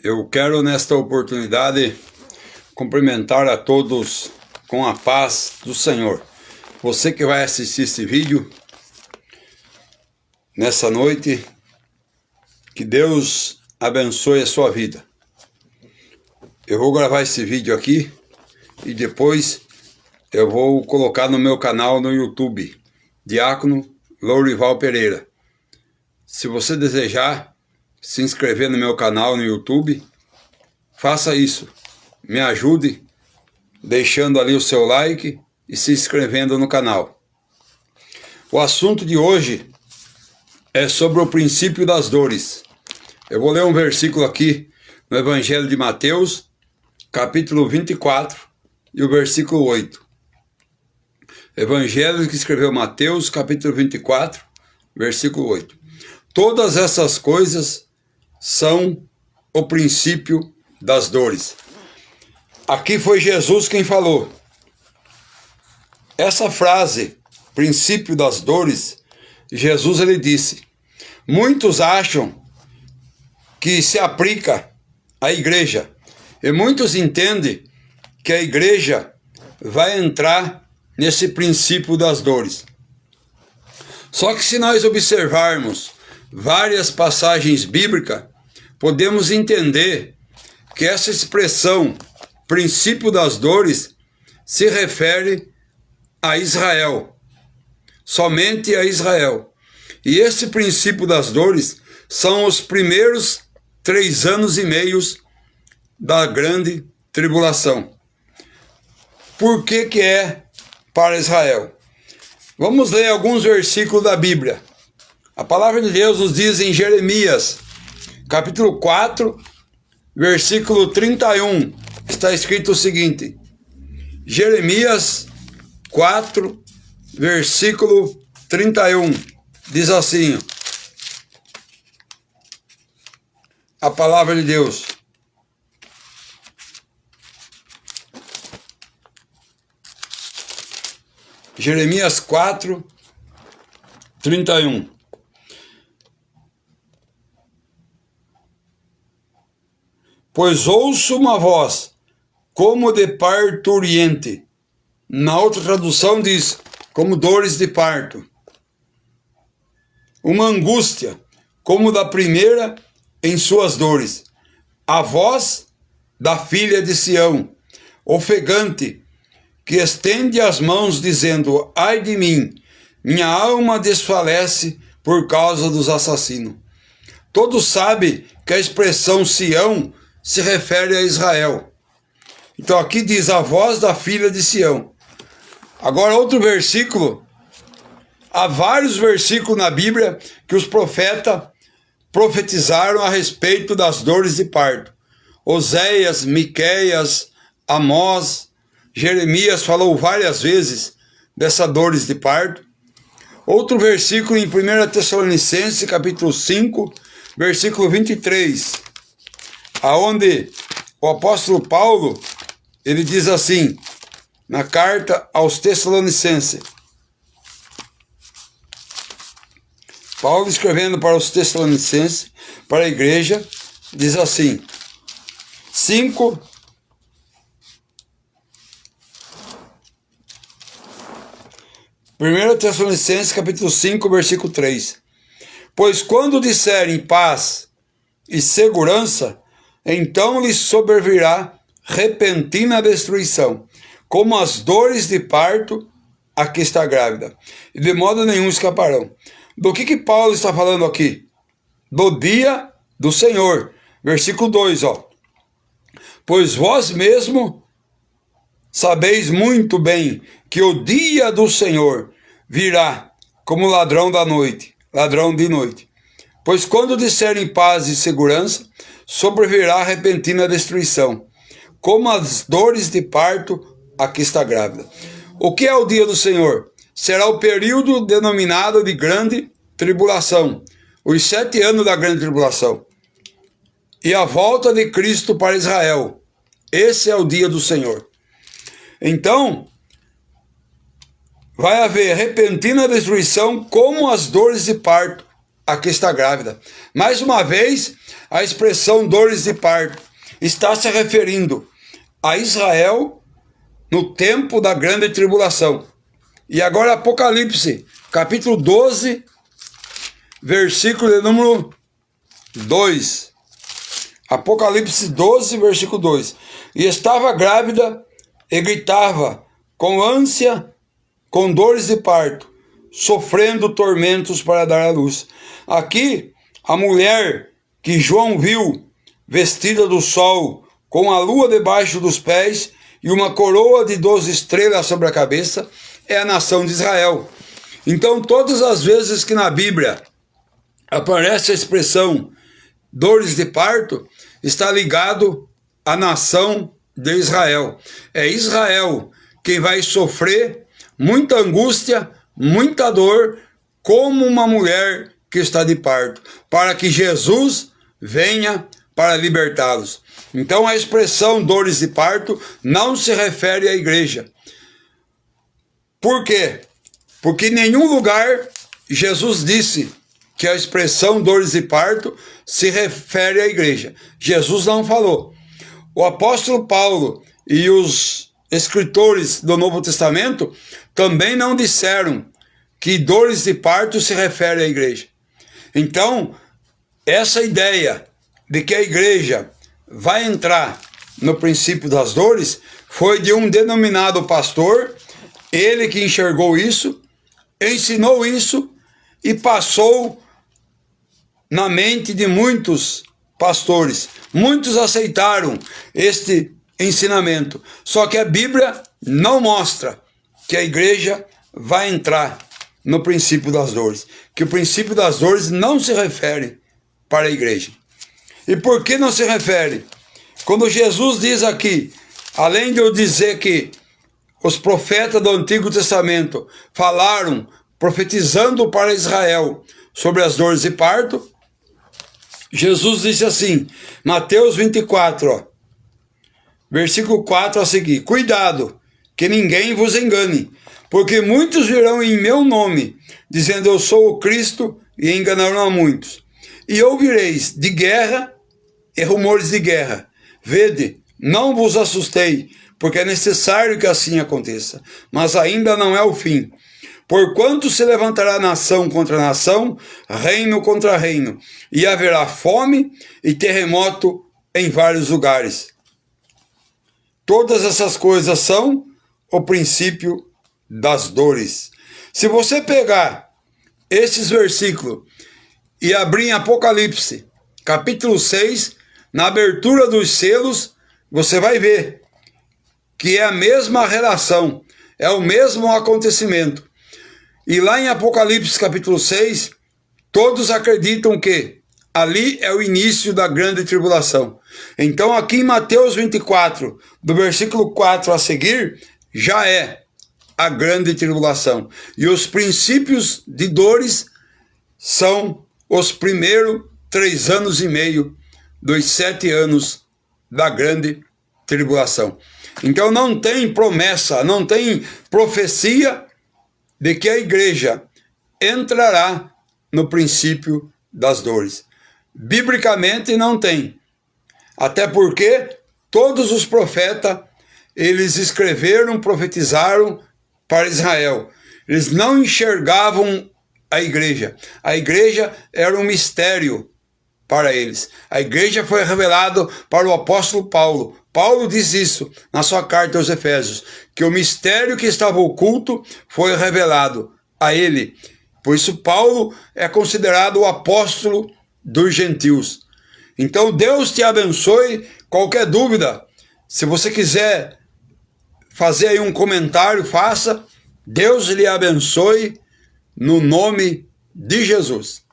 Eu quero nesta oportunidade cumprimentar a todos com a paz do Senhor. Você que vai assistir esse vídeo nessa noite, que Deus abençoe a sua vida. Eu vou gravar esse vídeo aqui e depois eu vou colocar no meu canal no YouTube, Diácono Lourival Pereira. Se você desejar se inscrever no meu canal no YouTube, faça isso. Me ajude deixando ali o seu like e se inscrevendo no canal. O assunto de hoje é sobre o princípio das dores. Eu vou ler um versículo aqui no Evangelho de Mateus, capítulo 24, e o versículo 8. Evangelho que escreveu Mateus, capítulo 24, versículo 8. Todas essas coisas são o princípio das dores. Aqui foi Jesus quem falou. Essa frase, princípio das dores, Jesus ele disse. Muitos acham que se aplica à igreja. E muitos entendem que a igreja vai entrar nesse princípio das dores. Só que se nós observarmos várias passagens bíblicas, podemos entender que essa expressão, princípio das dores, se refere a Israel, somente a Israel. E esse princípio das dores são os primeiros 3 anos e meio da grande tribulação. Por que que é para Israel? Vamos ler alguns versículos da Bíblia. A palavra de Deus nos diz em Jeremias, capítulo 4, versículo 31, está escrito o seguinte. Jeremias 4, versículo 31, diz assim, a palavra de Deus. Jeremias 4, 31. Pois ouço uma voz, como de parturiente. Na outra tradução diz, como dores de parto. Uma angústia, como da primeira em suas dores. A voz da filha de Sião, ofegante, que estende as mãos dizendo, ai de mim, minha alma desfalece por causa dos assassinos. Todos sabem que a expressão Sião se refere a Israel. Então aqui diz a voz da filha de Sião. Agora outro versículo. Há vários versículos na Bíblia que os profetas profetizaram a respeito das dores de parto. Oséias, Miqueias, Amós, Jeremias falou várias vezes dessas dores de parto. Outro versículo em 1 Tessalonicenses, capítulo 5, versículo 23. Aonde o apóstolo Paulo, ele diz assim, na carta aos Tessalonicenses. Paulo escrevendo para os Tessalonicenses, para a igreja, diz assim, 5, Primeira Tessalonicenses, capítulo 5, versículo 3. Pois quando disserem paz e segurança, então lhes sobrevirá repentina destruição, como as dores de parto a que está grávida, e de modo nenhum escaparão. Do que Paulo está falando aqui? Do dia do Senhor. Versículo 2, ó. Pois vós mesmo sabeis muito bem que o dia do Senhor virá como ladrão da noite, ladrão de noite. Pois quando disserem paz e segurança, sobrevirá repentina destruição, como as dores de parto a que está grávida. O que é o dia do Senhor? Será o período denominado de grande tribulação, os 7 anos da grande tribulação, e a volta de Cristo para Israel. Esse é o dia do Senhor. Então, vai haver repentina destruição como as dores de parto a que está grávida. Mais uma vez, a expressão dores de parto está se referindo a Israel no tempo da grande tribulação. E agora Apocalipse, capítulo 12, versículo de número 2. Apocalipse 12, versículo 2. E estava grávida e gritava com ânsia, com dores de parto, sofrendo tormentos para dar à luz. Aqui, a mulher que João viu, vestida do sol, com a lua debaixo dos pés e uma coroa de 12 estrelas sobre a cabeça, é a nação de Israel. Então, todas as vezes que na Bíblia aparece a expressão dores de parto, está ligado à nação de Israel. É Israel quem vai sofrer muita angústia, muita dor, como uma mulher que está de parto, para que Jesus venha para libertá-los. Então a expressão dores de parto não se refere à igreja. Por quê? Porque em nenhum lugar Jesus disse que a expressão dores de parto se refere à igreja. Jesus não falou. O apóstolo Paulo e os escritores do Novo Testamento também não disseram que dores de parto se refere à igreja. Então, essa ideia de que a igreja vai entrar no princípio das dores foi de um denominado pastor, ele que enxergou isso, ensinou isso e passou na mente de muitos pastores. Muitos aceitaram este ensinamento. Só que a Bíblia não mostra que a igreja vai entrar no princípio das dores. Que o princípio das dores não se refere para a igreja. E por que não se refere? Quando Jesus diz aqui, além de eu dizer que os profetas do Antigo Testamento falaram, profetizando para Israel sobre as dores de parto, Jesus disse assim, Mateus 24, versículo 4 a seguir, cuidado, que ninguém vos engane, porque muitos virão em meu nome, dizendo eu sou o Cristo, e enganarão a muitos. E ouvireis de guerra e rumores de guerra. Vede, não vos assustei, porque é necessário que assim aconteça, mas ainda não é o fim. Porquanto se levantará nação contra nação, reino contra reino, e haverá fome e terremoto em vários lugares. Todas essas coisas são o princípio das dores. Se você pegar esses versículos e abrir em Apocalipse, capítulo 6, na abertura dos selos, você vai ver que é a mesma relação, é o mesmo acontecimento. E lá em Apocalipse capítulo 6, todos acreditam que ali é o início da grande tribulação. Então aqui em Mateus 24, do versículo 4 a seguir, já é a grande tribulação. E os princípios de dores são os primeiros 3 anos e meio dos 7 anos da grande tribulação. Então não tem promessa, não tem profecia de que a igreja entrará no princípio das dores. Biblicamente não tem. Até porque todos os profetas, eles escreveram, profetizaram para Israel. Eles não enxergavam a igreja. A igreja era um mistério para eles. A igreja foi revelada para o apóstolo Paulo. Paulo diz isso na sua carta aos Efésios, que o mistério que estava oculto foi revelado a ele. Por isso Paulo é considerado o apóstolo dos gentios. Então Deus te abençoe. Qualquer dúvida, se você quiser fazer aí um comentário, faça. Deus lhe abençoe no nome de Jesus.